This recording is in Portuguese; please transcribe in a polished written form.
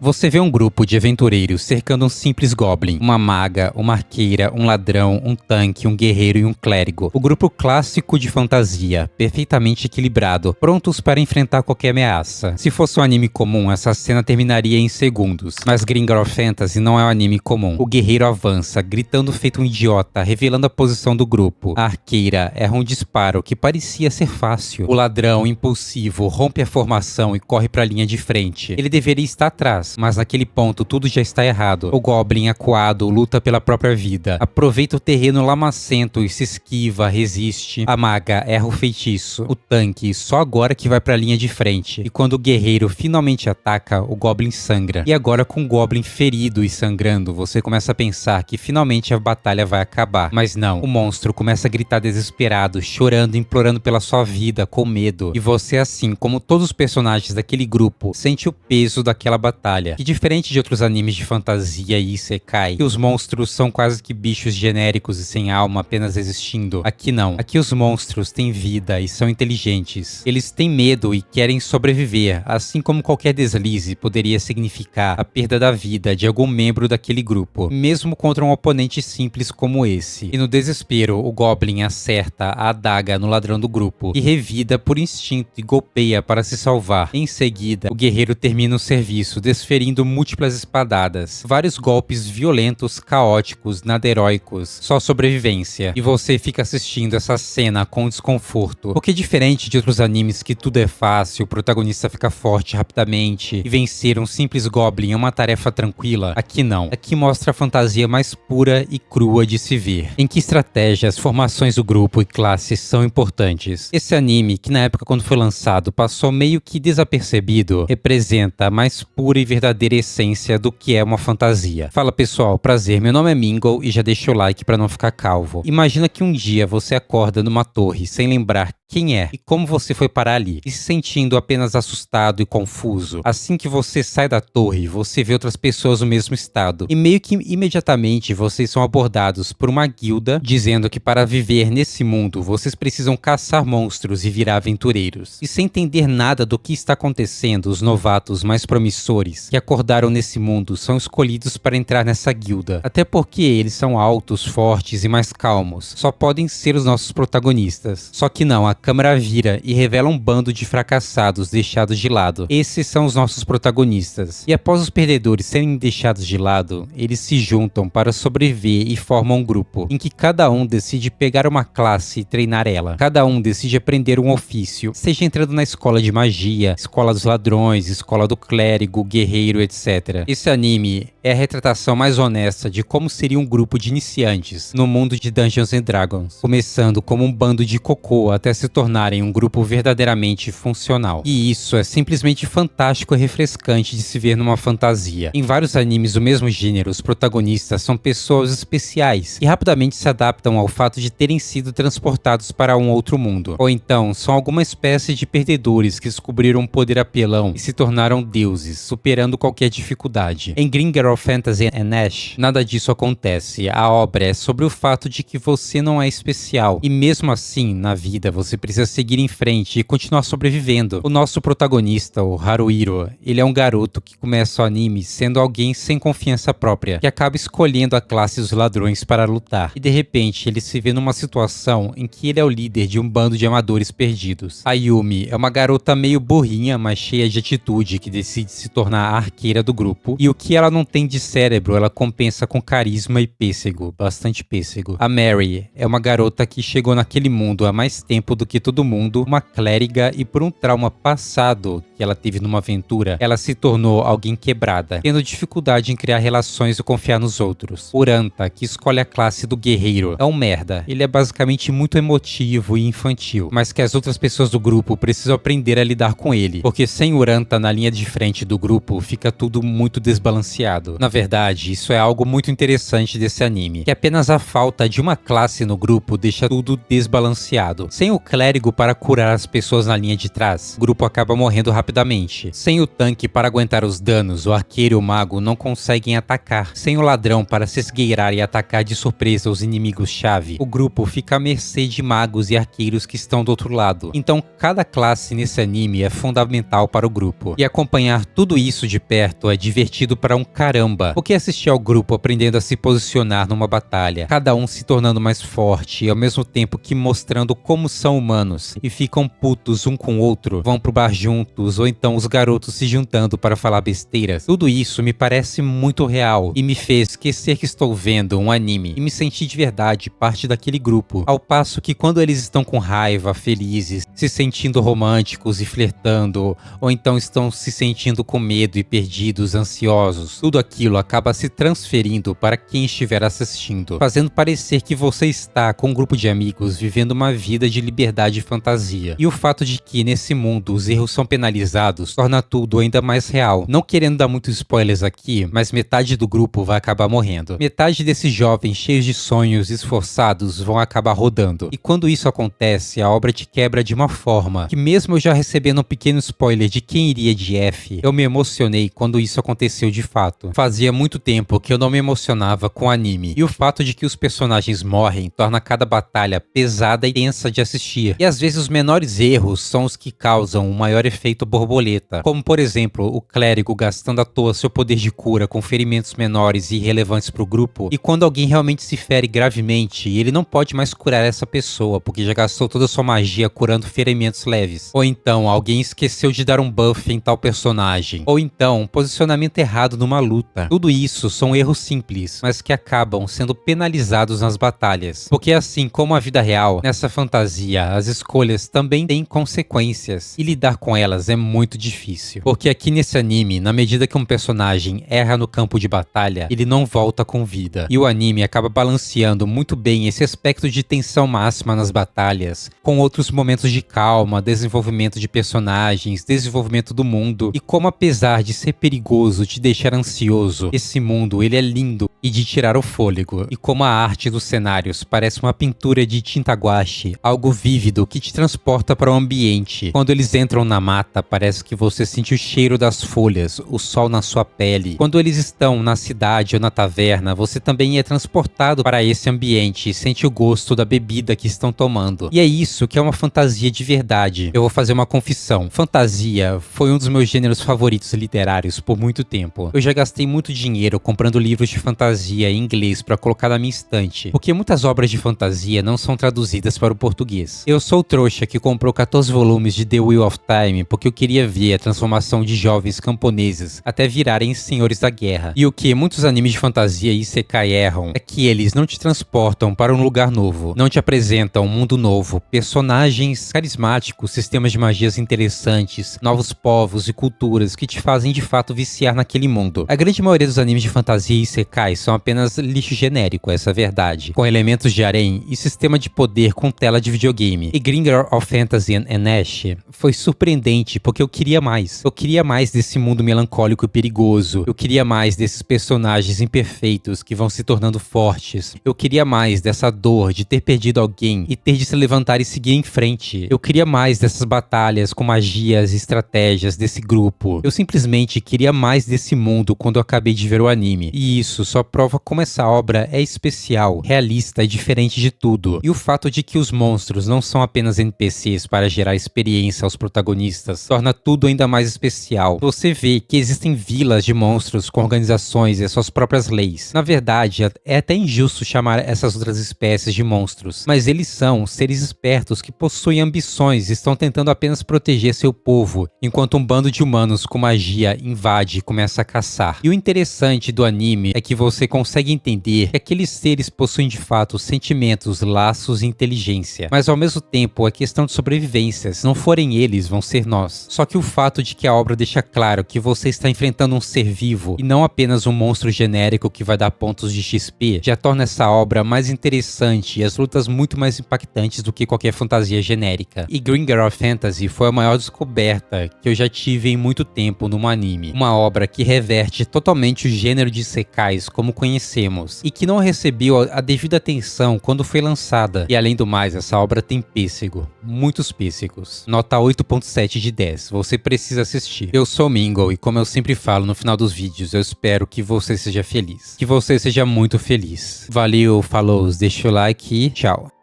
Você vê um grupo de aventureiros cercando um simples goblin, uma maga, uma arqueira, um ladrão, um tanque, um guerreiro e um clérigo. O grupo clássico de fantasia, perfeitamente equilibrado, prontos para enfrentar qualquer ameaça. Se fosse um anime comum, essa cena terminaria em segundos, mas Gringor Fantasy não é um anime comum. O guerreiro avança, gritando feito um idiota, revelando a posição do grupo. A arqueira erra um disparo que parecia ser fácil. O ladrão, impulsivo, rompe a formação e corre para a linha de frente. Ele deveria estar atrás, mas naquele ponto tudo já está errado. O Goblin, acuado, luta pela própria vida. Aproveita o terreno lamacento e se esquiva, resiste. A maga erra o feitiço. O tanque, só agora que vai para a linha de frente. E quando o guerreiro finalmente ataca, o Goblin sangra. E agora, com o Goblin ferido e sangrando, você começa a pensar que finalmente a batalha vai acabar. Mas não, o monstro começa a gritar desesperado, chorando, implorando pela sua vida, com medo. E você, assim como todos os personagens daquele grupo, sente o peso daquela batalha. Que diferente de outros animes de fantasia e isekai, que os monstros são quase que bichos genéricos e sem alma apenas existindo, aqui não. Aqui os monstros têm vida e são inteligentes. Eles têm medo e querem sobreviver, assim como qualquer deslize poderia significar a perda da vida de algum membro daquele grupo, mesmo contra um oponente simples como esse. E no desespero, o Goblin acerta a adaga no ladrão do grupo, que revida por instinto e golpeia para se salvar. Em seguida, o guerreiro termina o serviço, desferindo múltiplas espadadas. Vários golpes violentos, caóticos, nada heróicos, só sobrevivência. E você fica assistindo essa cena com desconforto. Porque diferente de outros animes que tudo é fácil, o protagonista fica forte rapidamente e vencer um simples Goblin é uma tarefa tranquila, aqui não. Aqui mostra a fantasia mais pura e crua de se ver. Em que estratégias, formações do grupo e classes são importantes. Esse anime, que na época quando foi lançado passou meio que desapercebido, representa a mais pura e verdadeira essência do que é uma fantasia. Fala pessoal, prazer, meu nome é Mingle e já deixa o like pra não ficar calvo. Imagina que um dia você acorda numa torre sem lembrar quem é e como você foi parar ali, e se sentindo apenas assustado e confuso. Assim que você sai da torre, você vê outras pessoas no mesmo estado, e meio que imediatamente vocês são abordados por uma guilda, dizendo que para viver nesse mundo, vocês precisam caçar monstros e virar aventureiros. E sem entender nada do que está acontecendo, os novatos mais promissores, que acordaram nesse mundo, são escolhidos para entrar nessa guilda. Até porque eles são altos, fortes e mais calmos. Só podem ser os nossos protagonistas. Só que não, a câmera vira e revela um bando de fracassados deixados de lado. Esses são os nossos protagonistas. E após os perdedores serem deixados de lado, eles se juntam para sobreviver e formam um grupo, em que cada um decide pegar uma classe e treinar ela. Cada um decide aprender um ofício, seja entrando na escola de magia, escola dos ladrões, escola do clérigo, guerreiro, etc. Esse anime é a retratação mais honesta de como seria um grupo de iniciantes no mundo de Dungeons and Dragons, começando como um bando de cocô até se tornarem um grupo verdadeiramente funcional. E isso é simplesmente fantástico e refrescante de se ver numa fantasia. Em vários animes do mesmo gênero, os protagonistas são pessoas especiais e rapidamente se adaptam ao fato de terem sido transportados para um outro mundo. Ou então, são alguma espécie de perdedores que descobriram um poder apelão e se tornaram deuses, superando qualquer dificuldade. Em Gringor Fantasy and Ash, nada disso acontece. A obra é sobre o fato de que você não é especial, e mesmo assim, na vida, você precisa seguir em frente e continuar sobrevivendo. O nosso protagonista, o Haruhiro, ele é um garoto que começa o anime sendo alguém sem confiança própria, que acaba escolhendo a classe dos ladrões para lutar, e de repente ele se vê numa situação em que ele é o líder de um bando de amadores perdidos. A Yumi é uma garota meio burrinha, mas cheia de atitude, que decide se tornar a arqueira do grupo, e o que ela não tem de cérebro, ela compensa com carisma e pêssego, bastante pêssego. A Mary é uma garota que chegou naquele mundo há mais tempo do que todo mundo, uma clériga, e por um trauma passado que ela teve numa aventura, ela se tornou alguém quebrada, tendo dificuldade em criar relações e confiar nos outros. Uranta, que escolhe a classe do guerreiro, é um merda. Ele é basicamente muito emotivo e infantil, mas que as outras pessoas do grupo precisam aprender a lidar com ele, porque sem Uranta na linha de frente do grupo, fica tudo muito desbalanceado. Na verdade, isso é algo muito interessante desse anime, que apenas a falta de uma classe no grupo deixa tudo desbalanceado. Sem o clérigo clérigo para curar as pessoas na linha de trás, o grupo acaba morrendo rapidamente. Sem o tanque para aguentar os danos, o arqueiro e o mago não conseguem atacar. Sem o ladrão para se esgueirar e atacar de surpresa os inimigos-chave, o grupo fica à mercê de magos e arqueiros que estão do outro lado. Então, cada classe nesse anime é fundamental para o grupo. E acompanhar tudo isso de perto é divertido para um caramba, porque assistir ao grupo aprendendo a se posicionar numa batalha, cada um se tornando mais forte e ao mesmo tempo que mostrando como são humanos e ficam putos um com o outro, vão pro bar juntos ou então os garotos se juntando para falar besteiras. Tudo isso me parece muito real e me fez esquecer que estou vendo um anime e me sentir de verdade parte daquele grupo. Ao passo que quando eles estão com raiva, felizes, se sentindo românticos e flertando, ou então estão se sentindo com medo e perdidos, ansiosos, tudo aquilo acaba se transferindo para quem estiver assistindo, fazendo parecer que você está com um grupo de amigos vivendo uma vida de liberdade e fantasia. E o fato de que nesse mundo os erros são penalizados torna tudo ainda mais real. Não querendo dar muitos spoilers aqui, mas metade do grupo vai acabar morrendo. Metade desses jovens cheios de sonhos e esforçados vão acabar rodando. E quando isso acontece, a obra te quebra de uma forma que, mesmo eu já recebendo um pequeno spoiler de quem iria de F, eu me emocionei quando isso aconteceu de fato. Fazia muito tempo que eu não me emocionava com anime. E o fato de que os personagens morrem torna cada batalha pesada e tensa de assistir. E às vezes os menores erros são os que causam o maior efeito borboleta. Como por exemplo, o clérigo gastando à toa seu poder de cura com ferimentos menores e irrelevantes pro grupo. E quando alguém realmente se fere gravemente, ele não pode mais curar essa pessoa, porque já gastou toda a sua magia curando ferimentos leves. Ou então, alguém esqueceu de dar um buff em tal personagem. Ou então, um posicionamento errado numa luta. Tudo isso são erros simples, mas que acabam sendo penalizados nas batalhas. Porque assim como a vida real, nessa fantasia, as escolhas também têm consequências. E lidar com elas é muito difícil. Porque aqui nesse anime, na medida que um personagem erra no campo de batalha, ele não volta com vida. E o anime acaba balanceando muito bem esse aspecto de tensão máxima nas batalhas, com outros momentos de calma, desenvolvimento de personagens, desenvolvimento do mundo, e como apesar de ser perigoso, te deixar ansioso, esse mundo ele é lindo e de tirar o fôlego. E como a arte dos cenários parece uma pintura de tinta guache, algo vívido que te transporta para o ambiente. Quando eles entram na mata, parece que você sente o cheiro das folhas, o sol na sua pele. Quando eles estão na cidade ou na taverna, você também é transportado para esse ambiente e sente o gosto da bebida que estão tomando. E é isso que é uma fantasia de verdade. Eu vou fazer uma confissão. Fantasia foi um dos meus gêneros favoritos literários por muito tempo. Eu já gastei muito dinheiro comprando livros de fantasia em inglês para colocar na minha estante, porque muitas obras de fantasia não são traduzidas para o português. Eu sou o trouxa que comprou 14 volumes de The Wheel of Time porque eu queria ver a transformação de jovens camponeses até virarem senhores da guerra. E o que muitos animes de fantasia e isekai erram é que eles não te transportam para um lugar novo, não te apresentam um mundo novo, personagens carismáticos, sistemas de magias interessantes, novos povos e culturas que te fazem de fato viciar naquele mundo. A grande maioria dos animes de fantasia e isekai são apenas lixo genérico, essa é a verdade, com elementos de harém e sistema de poder com tela de videogame. E Gringer of Fantasy and Ash foi surpreendente porque eu queria mais. Eu queria mais desse mundo melancólico e perigoso. Eu queria mais desses personagens imperfeitos que vão se tornando fortes. Eu queria mais dessa dor de ter perdido alguém e ter de se levantar e seguir em frente. Eu queria mais dessas batalhas com magias e estratégias desse grupo. Eu simplesmente queria mais desse mundo quando eu acabei de ver o anime. E isso só prova como essa obra é especial, realista e diferente de tudo. E o fato de que os monstros não são apenas NPCs para gerar experiência aos protagonistas torna tudo ainda mais especial. Você vê que existem vilas de monstros com organizações e suas próprias leis. Na verdade, é até injusto chamar essas outras espécies de monstros, mas eles são seres espertos que possuem ambições e estão tentando apenas proteger seu povo, enquanto um bando de humanos com magia invade e começa a caçar. E o interessante do anime é que você consegue entender que aqueles seres possuem de fato sentimentos, laços e inteligência, mas ao mesmo tempo é questão de sobrevivência. Se não forem eles, vão ser nós. Só que o fato de que a obra deixa claro que você está enfrentando um ser vivo e não apenas um monstro genérico que vai dar pontos de XP, já torna essa obra mais interessante e as lutas muito mais impactantes do que qualquer fantasia genérica. E Gringer of Fantasy foi a maior descoberta que eu já tive em muito tempo num anime. Uma obra que reverte totalmente o gênero de isekais como como conhecemos, e que não recebeu a devida atenção quando foi lançada. E além do mais, essa obra tem pêssego, muitos pêssegos. Nota 8.7 de 10, você precisa assistir. Eu sou o Mingle e como eu sempre falo no final dos vídeos, eu espero que você seja feliz. Que você seja muito feliz. Valeu, falou, deixa o like e tchau.